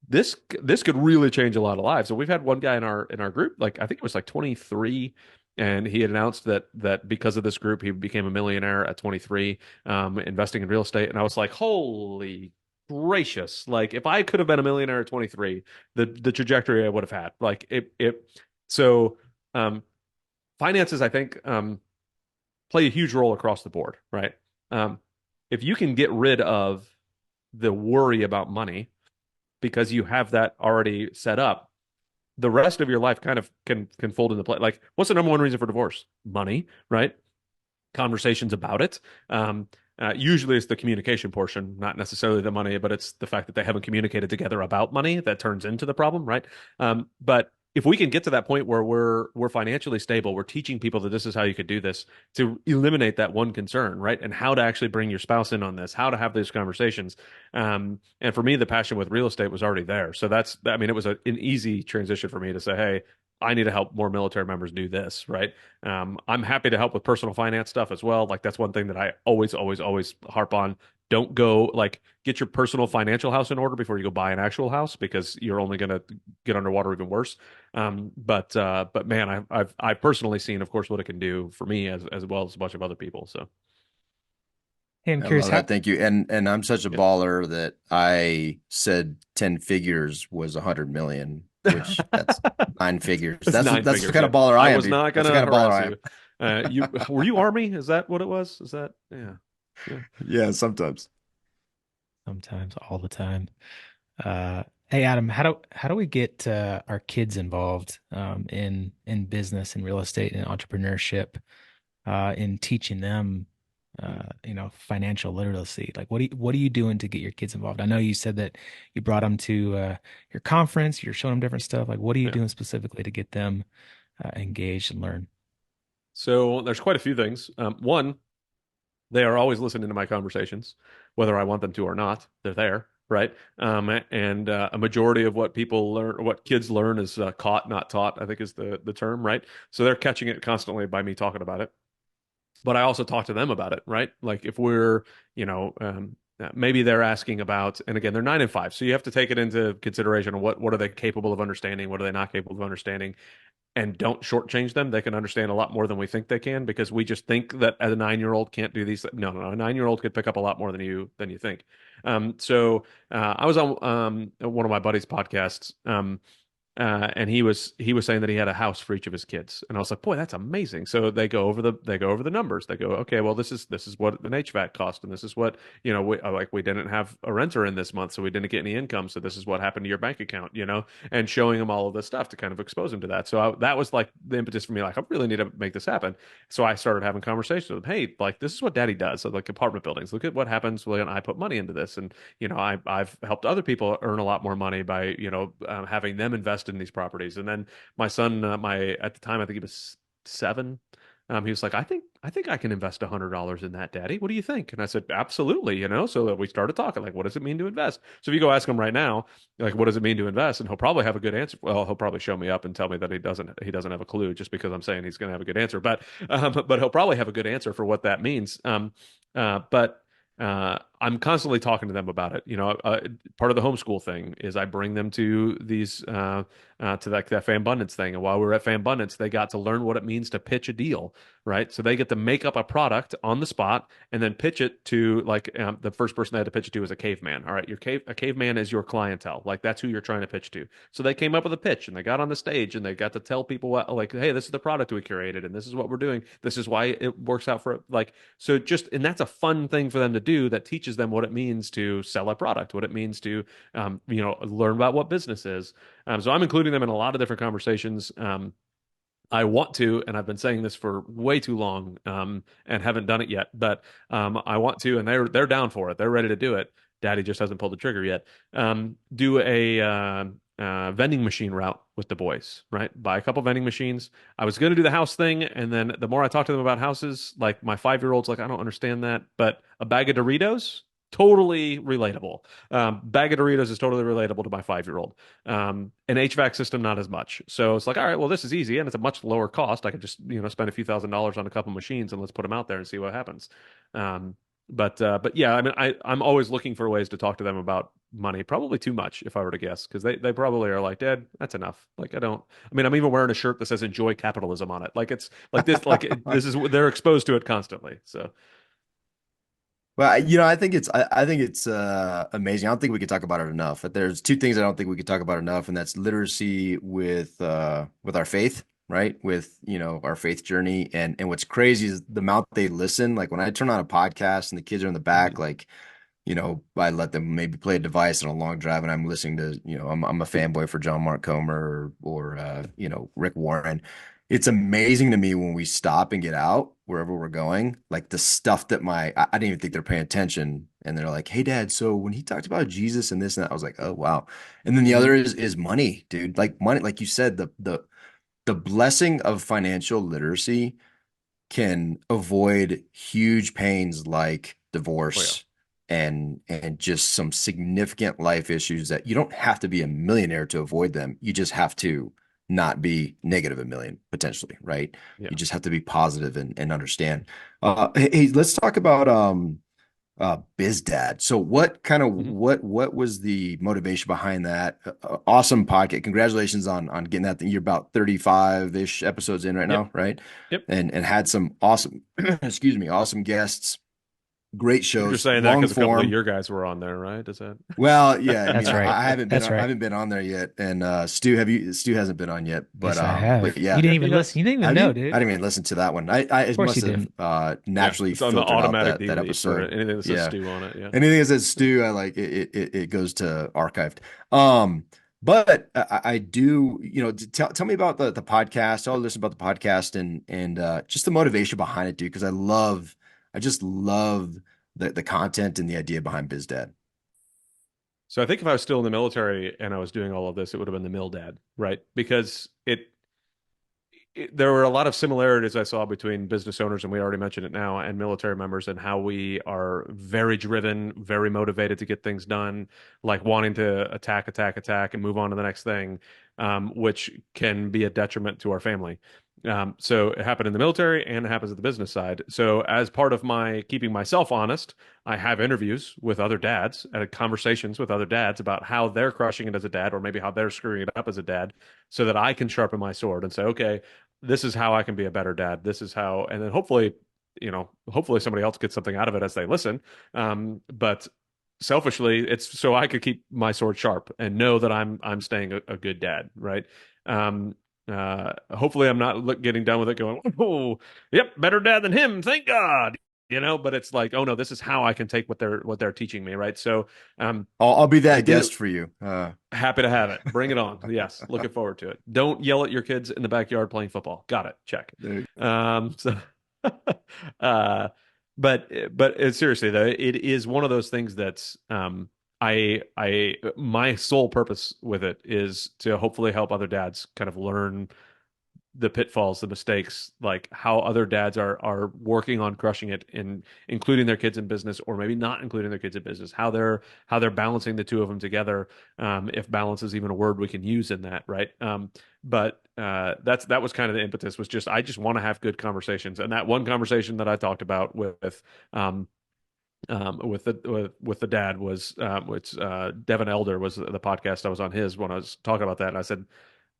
this could really change a lot of lives. So we've had one guy in our group, like I think it was like 23, and he had announced that because of this group, he became a millionaire at 23, investing in real estate. And I was like, holy gracious! Like if I could have been a millionaire at 23, the trajectory I would have had, like it. So. Finances, I think, play a huge role across the board, right? Um, if you can get rid of the worry about money because you have that already set up, the rest of your life kind of can fold into play. Like, what's the number one reason for divorce? Money, right? Conversations about it. Usually it's the communication portion, not necessarily the money, but it's the fact that they haven't communicated together about money that turns into the problem, right? But if we can get to that point where we're financially stable, we're teaching people that this is how you could do this to eliminate that one concern, right? And how to actually bring your spouse in on this, how to have these conversations. And for me, the passion with real estate was already there. So I mean, it was an easy transition for me to say, hey, I need to help more military members do this, right? I'm happy to help with personal finance stuff as well. Like that's one thing that I always, always, always harp on. Don't go like get your personal financial house in order before you go buy an actual house because you're only going to get underwater even worse. But man, I've personally seen, of course, what it can do for me as well as a bunch of other people. So Hey, I'm I curious love how. that. Thank you. And I'm such a yeah. baller that I said 10 figures was 100 million, which that's nine figures. It's nine That's the figures. kind Yeah, of baller I I am, was dude. not going That's the to kind of baller harass I you. am. You were you Army? Is that what it was? Is that yeah, yeah. Yeah, sometimes. Sometimes, all the time. Hey, Adam, how do we get our kids involved in business and real estate and entrepreneurship, in teaching them, financial literacy? Like, what are you doing to get your kids involved? I know you said that you brought them to your conference. You're showing them different stuff. Like, what are you Yeah. doing specifically to get them engaged and learn? So there's quite a few things. One, they are always listening to my conversations, whether I want them to or not. They're there, right? And a majority of what people learn, what kids learn, is caught, not taught, I think is the term, right? So they're catching it constantly by me talking about it. But I also talk to them about it, right? Like if we're, maybe they're asking about, and again, they're 9 and 5, so you have to take it into consideration of what are they capable of understanding, what are they not capable of understanding, and don't shortchange them. They can understand a lot more than we think they can because we just think that a 9-year-old can't do these. No, no, no. A 9-year-old could pick up a lot more than you think. So I was on one of my buddies' podcasts. And he was saying that he had a house for each of his kids, and I was like, boy, that's amazing. So they go over the numbers. They go, okay, well, this is what an HVAC cost, and this is what we didn't have a renter in this month, so we didn't get any income. So this is what happened to your bank account, and showing him all of this stuff to kind of expose him to that. So that was like the impetus for me, like I really need to make this happen. So I started having conversations with him. Hey, like this is what Daddy does. So like apartment buildings. Look at what happens when I put money into this, and I've helped other people earn a lot more money by having them invest in these properties. And then my son, at the time I think he was 7, he was like, I think I can invest $100 in that, Daddy. What do you think? And I said, absolutely. So we started talking like, what does it mean to invest? So if you go ask him right now, like, what does it mean to invest? And he'll probably have a good answer. Well, he'll probably show me up and tell me that he doesn't have a clue just because I'm saying he's going to have a good answer. But he'll probably have a good answer for what that means. But I'm constantly talking to them about it. Part of the homeschool thing is I bring them to these to that Fan Abundance thing, and while we were at Fan Abundance, they got to learn what it means to pitch a deal, right? So they get to make up a product on the spot and then pitch it to like the first person they had to pitch it to was a caveman. All right, a caveman is your clientele, like that's who you're trying to pitch to. So they came up with a pitch and they got on the stage and they got to tell people what, like, hey, this is the product we curated and this is what we're doing. This is why it works out for like so. And that's a fun thing for them to do that teaches teaches them what it means to sell a product, what it means to, learn about what business is. So I'm including them in a lot of different conversations. I want to, and I've been saying this for way too long, and haven't done it yet. But I want to, and they're down for it. They're ready to do it. Daddy just hasn't pulled the trigger yet. Do a vending machine route with the boys, right? Buy a couple vending machines. I was going to do the house thing, and then the more I talk to them about houses, like my 5-year-old's like, I don't understand that, but a bag of Doritos. Totally relatable. Bag of Doritos is totally relatable to my 5-year-old. An HVAC system, not as much. So it's like, all right, well, this is easy and it's a much lower cost. I could just, spend a few $1,000s on a couple machines and let's put them out there and see what happens. But yeah, I mean, I'm always looking for ways to talk to them about money. Probably too much, if I were to guess, because they probably are like, Dad, that's enough. Like, I don't. I mean, I'm even wearing a shirt that says "Enjoy Capitalism" on it. Like, it's like this. This is they're exposed to it constantly. So Well, I think it's amazing. I don't think we could talk about it enough. But there's two things I don't think we could talk about enough, and that's literacy with our faith, right? With, our faith journey. And what's crazy is the amount they listen. Like when I turn on a podcast and the kids are in the back, mhm. like, I let them maybe play a device on a long drive, and I'm listening to, I'm a fanboy for John Mark Comer or Rick Warren. It's amazing to me when we stop and get out wherever we're going, like the stuff that I didn't even think they're paying attention. And they're like, "Hey Dad, so when he talked about Jesus and this and that," I was like, "Oh wow." And then the Mhm. other is money, dude. Like money, like you said, the blessing of financial literacy can avoid huge pains like Oh yeah, divorce and just some significant life issues that you don't have to be a millionaire to avoid them. You just have to not be negative a million potentially, right? yeah. You just have to be positive and understand. Hey, let's talk about Biz Dad. So Mhm. what was the motivation behind that? Awesome podcast. Congratulations on getting that thing. You're about 35-ish episodes in right Yep, now, right? yep. And had some awesome, excuse me, awesome guests, great You're just shows, saying that long because a couple of form. your guys were on there, right? Is that? Well, yeah, I mean, That's right. That's I right. haven't been on there yet. And Stu hasn't been on yet, Yes, I but have. You yeah. didn't He even listen. has. You didn't even Have know, you? I dude. didn't even listen to that one. I Of it course you must have didn't. Yeah, naturally it's on the filtered out automatic that delete for episode. anything that says Yeah. stew on it. Yeah. Anything that says Stu, I like it goes to archived. But I do, tell me about the podcast. I'll listen about the podcast and just the motivation behind it, dude, because I just love the content and the idea behind BizDad. So I think if I was still in the military and I was doing all of this, it would have been the mill dad, right? Because there were a lot of similarities I saw between business owners, and we already mentioned it now, and military members, and how we are very driven, very motivated to get things done, like wanting to attack, attack, attack, and move on to the next thing, which can be a detriment to our family. So it happened in the military and it happens at the business side. So as part of my keeping myself honest, I have interviews with other dads, conversations with other dads about how they're crushing it as a dad, or maybe how they're screwing it up as a dad, so that I can sharpen my sword and say, okay, this is how I can be a better dad. This is how, and then hopefully somebody else gets something out of it as they listen. But selfishly, it's so I could keep my sword sharp and know that I'm staying a good dad, right? Um, Hopefully I'm not getting done with it going, oh, yep, better dad than him, thank God. But it's like, oh no, this is how I can take what they're teaching me, right? So, I'll be I that did guest for you. Happy to have it. Bring it on. Yes, looking forward to it. Don't yell at your kids in the backyard playing football. Got it. Check. There So, uh, but seriously though, it is one of those things that's my sole purpose with it is to hopefully help other dads kind of learn the pitfalls, the mistakes, like how other dads are working on crushing it and including their kids in business, or maybe not including their kids in business, how they're balancing the two of them together. If balance is even a word we can use in that, right? But that was kind of the impetus, was just I just want to have good conversations. And that one conversation that I talked about um, with the dad was which Devin Elder was the podcast I was on his when I was talking about that, and I said,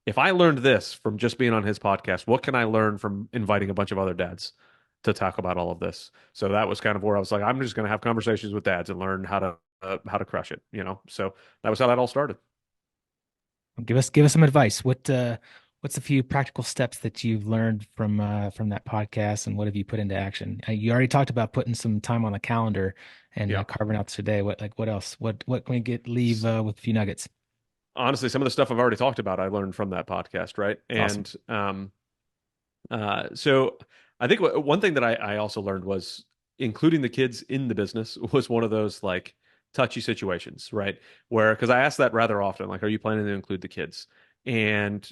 if I learned this from just being on his podcast, what can I learn from inviting a bunch of other dads to talk about all of this? So that was kind of where I was like, I'm just going to have conversations with dads and learn how to crush it. So that was how that all started. Give us some advice. what's a few practical steps that you've learned from that podcast, and what have you put into action? You already talked about putting some time on the calendar and Yeah. carving out today. What else? What can we leave with a few nuggets? Honestly, some of the stuff I've already talked about, I learned from that podcast, right? Awesome. And so I think one thing that I also learned was including the kids in the business was one of those like touchy situations, right? Where, because I ask that rather often, like, are you planning to include the kids? And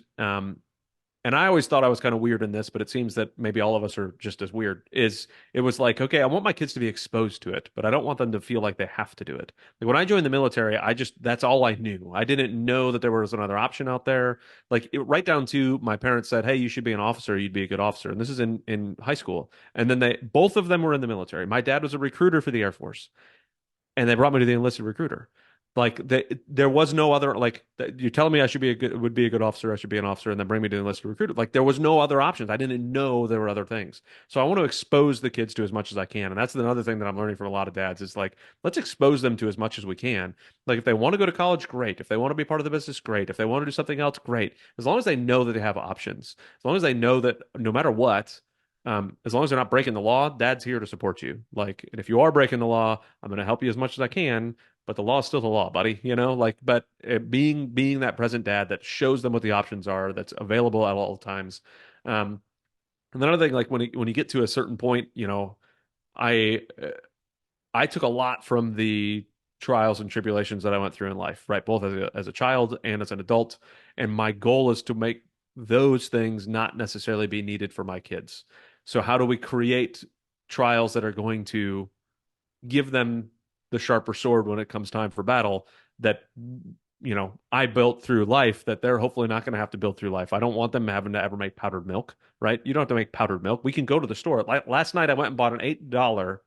and I always thought I was kind of weird in this, but it seems that maybe all of us are just as weird. Is it was like, okay, I want my kids to be exposed to it, but I don't want them to feel like they have to do it. Like when I joined the military, I just that's all I knew. I didn't know that there was another option out there. Like right down to my parents said, "Hey, you should be an officer. You'd be a good officer." And this is in high school. And then they both of them were in the military. My dad was a recruiter for the Air Force and they brought me to the enlisted recruiter. Like there was no other like you're telling me I should be a good would be a good officer, I should be an officer, and then bring me to the enlisted recruiter. Like there was no other options. I didn't know there were other things. So I want to expose the kids to as much as I can, and that's another thing that I'm learning from a lot of dads is like let's expose them to as much as we can. Like if they want to go to college, great. If they want to be part of the business, great. If they want to do something else, great. As long as they know that they have options, as long as they know that no matter what. As long as they're not breaking the law, dad's here to support you. Like, and if you are breaking the law, I'm going to help you as much as I can, but the law's still the law, buddy, like, but being that present dad that shows them what the options are, that's available at all times. And another thing, like when you get to a certain point, I I took a lot from the trials and tribulations that I went through in life, right? Both as a child and as an adult. And my goal is to make those things not necessarily be needed for my kids. So how do we create trials that are going to give them the sharper sword when it comes time for battle that I built through life that they're hopefully not going to have to build through life. I don't want them having to ever make powdered milk, right? You don't have to make powdered milk. We can go to the store. Last night I went and bought an $8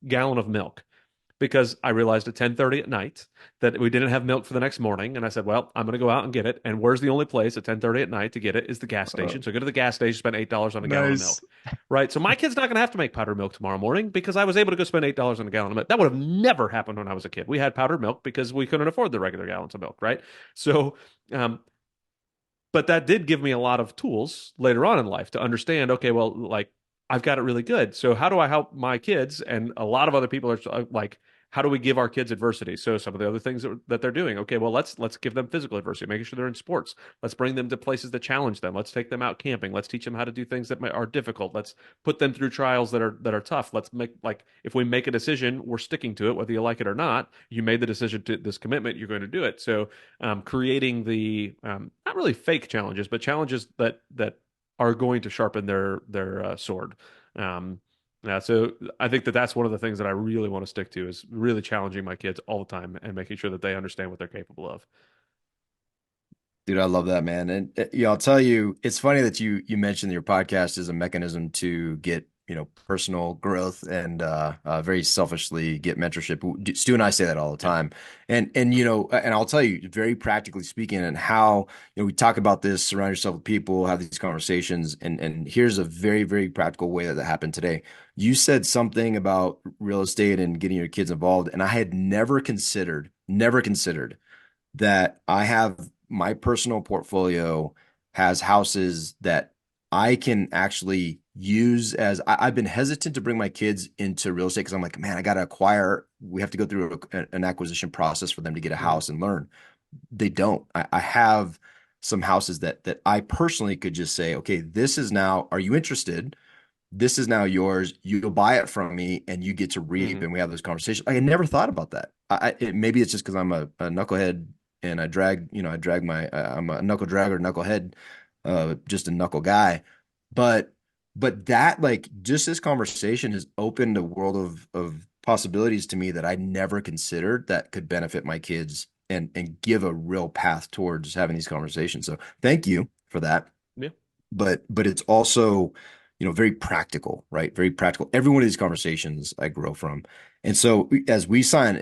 gallon of milk because I realized at 10:30 at night that we didn't have milk for the next morning. And I said, well, I'm going to go out and get it. And where's the only place at 10:30 at night to get it is the gas Uh, station. So go to the gas station, spend $8 on a gallon of nice. milk. Right. So my kid's not going to have to make powdered milk tomorrow morning because I was able to go spend $8 on a gallon of milk. That would have never happened when I was a kid. We had powdered milk because we couldn't afford the regular gallons of milk. Right. So, but that did give me a lot of tools later on in life to understand, okay, well, like I've got it really good. So how do I help my kids? And a lot of other people are like, how do we give our kids adversity? So some of the other things that they're doing, okay, well, let's give them physical adversity, making sure they're in sports. Let's bring them to places that challenge them. Let's take them out camping. Let's teach them how to do things that are difficult. Let's put them through trials that are tough. Let's make like if we make a decision, we're sticking to it, whether you like it or not. You made the decision to this commitment, you're going to do it. So creating the not really fake challenges, but challenges that are going to sharpen their sword. Yeah, so I think that that's one of the things that I really want to stick to is really challenging my kids all the time and making sure that they understand what they're capable of. Dude, I love that, man. And I'll tell you, it's funny that you mentioned your podcast is a mechanism to get, personal growth and very selfishly get mentorship. Stu and I say that all the Yeah. time. And I'll tell you, very practically speaking, and how, we talk about this, surround yourself with people, have these conversations, and here's a very, very practical way that happened today. You said something about real estate and getting your kids involved, and I had never considered that I have my personal portfolio has houses that I can actually use as I've been hesitant to bring my kids into real estate because I'm like, man, I got to acquire. We have to go through an acquisition process for them to get a Mhm. house and learn. They don't. I have some houses that I personally could just say, okay, this is now, are you interested? This is now yours. You'll buy it from me and you get to reap. Mhm. And we have those conversations. I never thought about that. Maybe it's just because I'm a knucklehead and I drag I'm a knuckle dragger, knucklehead, just a knuckle guy. But, that like just this conversation has opened a world of possibilities to me that I never considered that could benefit my kids and give a real path towards having these conversations. So thank you for that. Yeah. But it's also, very practical, right? Very practical. Every one of these conversations I grow from. And so as we, sign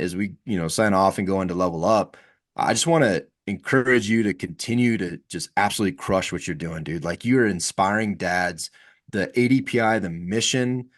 off and go into level up, I just want to encourage you to continue to just absolutely crush what you're doing, dude. Like you're inspiring dads, the ADPI, the mission,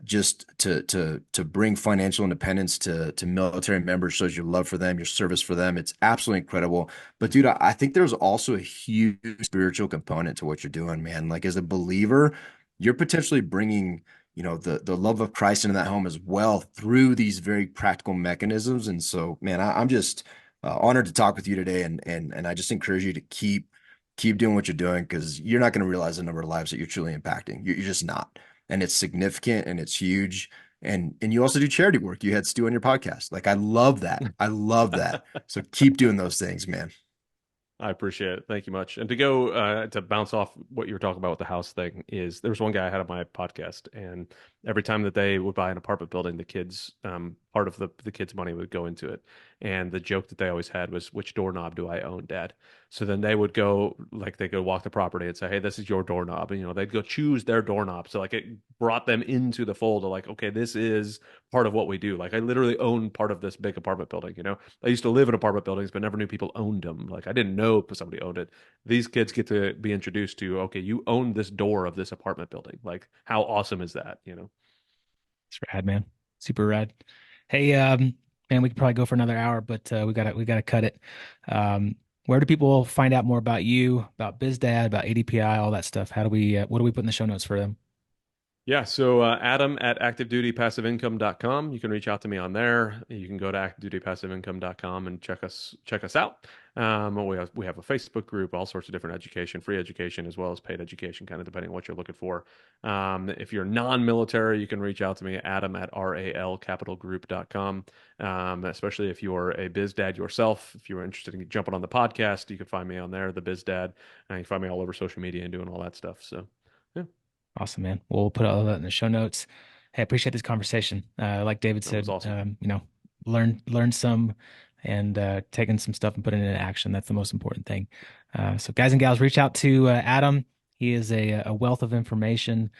just to bring financial independence to military members shows your love for them, your service for them. It's absolutely incredible. But dude, I think there's also a huge spiritual component to what you're doing, man. Like as a believer, you're potentially bringing, the love of Christ into that home as well through these very practical mechanisms. And so, man, I'm just honored to talk with you today, and I just encourage you to keep doing what you're doing, because you're not going to realize the number of lives that you're truly impacting. You're just not, and it's significant and it's huge. And you also do charity work. You had Stu on your podcast. Like I love that. I love that. So keep doing those things, man. I appreciate it. Thank you much. And to go to bounce off what you were talking about with the house thing is there was one guy I had on my podcast, and every time that they would buy an apartment building, the kids, part of the kids' money would go into it. And the joke that they always had was, "Which doorknob do I own, Dad?" So then they would go, like, they go walk the property and say, "Hey, this is your doorknob." And, they'd go choose their doorknob. So, like, it brought them into the fold of, like, okay, this is part of what we do. Like, I literally own part of this big apartment building. I used to live in apartment buildings, but never knew people owned them. Like, I didn't know somebody owned it. These kids get to be introduced to, okay, you own this door of this apartment building. Like, how awesome is that? It's rad, man. Super rad. Hey, man, we could probably go for another hour, but we gotta cut it. Where do people find out more about you, about BizDad, about ADPI, all that stuff? What do we put in the show notes for them? Yeah, so Adam at activedutypassiveincome.com. You can reach out to me on there. You can go to activedutypassiveincome.com and check us out. We have a Facebook group, all sorts of different education, free education as well as paid education, kind of depending on what you're looking for. If you're non-military, you can reach out to me, Adam at ralcapitalgroup.com. Especially if you're a biz dad yourself, if you're interested in jumping on the podcast, you can find me on there, the biz dad, and you can find me all over social media and doing all that stuff. So, yeah. Awesome, man. We'll put all of that in the show notes. Hey, I appreciate this conversation. Like David That was said, awesome. learn some and taking some stuff and putting it into action. That's the most important thing. So guys and gals, reach out to Adam. He is a wealth of information.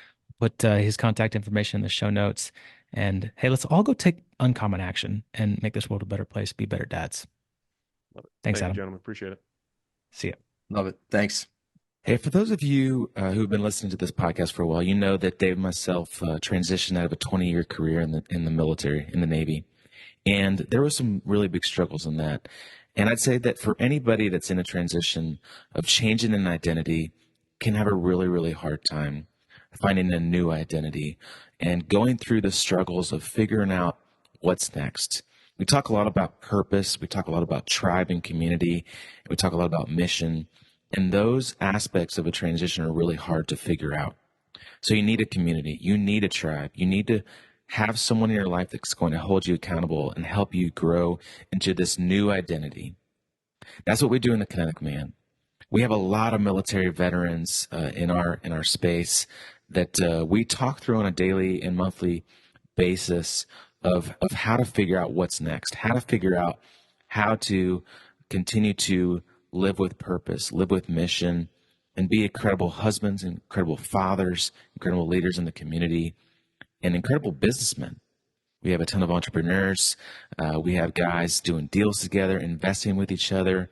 Put his contact information in the show notes. And hey, let's all go take uncommon action and make this world a better place, be better dads. Love it. Thanks, Thank you, Adam. gentlemen. Appreciate it. See ya. Love it. Thanks. Hey, for those of you who've been listening to this podcast for a while, you know that Dave and myself transitioned out of a 20-year career in the military, in the Navy. And there were some really big struggles in that. And I'd say that for anybody that's in a transition of changing an identity can have a really, really hard time finding a new identity and going through the struggles of figuring out what's next. We talk a lot about purpose. We talk a lot about tribe and community. We talk a lot about mission. And those aspects of a transition are really hard to figure out. So you need a community. You need a tribe. You need to have someone in your life that's going to hold you accountable and help you grow into this new identity. That's what we do in the Kinetic Man. We have a lot of military veterans in our space that we talk through on a daily and monthly basis of how to figure out what's next, how to figure out how to continue to live with purpose, live with mission, and be incredible husbands, incredible fathers, incredible leaders in the community, and incredible businessmen. We have a ton of entrepreneurs. We have guys doing deals together, investing with each other,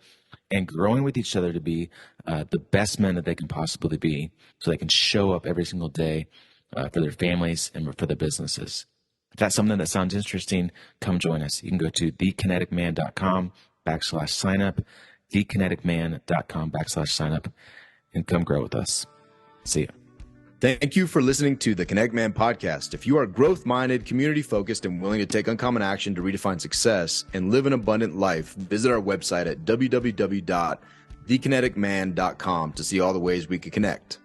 and growing with each other to be the best men that they can possibly be so they can show up every single day for their families and for their businesses. If that's something that sounds interesting, come join us. You can go to thekineticman.com/signup, thekineticman.com/signup, and come grow with us. See ya. Thank you for listening to the Kinetic Man podcast. If you are growth-minded, community-focused, and willing to take uncommon action to redefine success and live an abundant life, visit our website at www.thekineticman.com to see all the ways we can connect.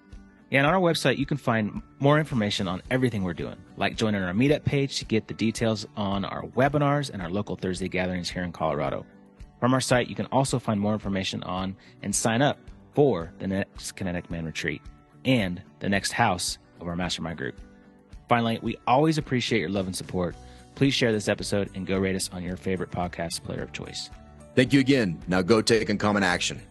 Yeah, and on our website, you can find more information on everything we're doing, like joining our meetup page to get the details on our webinars and our local Thursday gatherings here in Colorado. From our site, you can also find more information on and sign up for the next Kinetic Man retreat and the next house of our mastermind group. Finally, we always appreciate your love and support. Please share this episode and go rate us on your favorite podcast player of choice. Thank you again. Now go take uncommon action.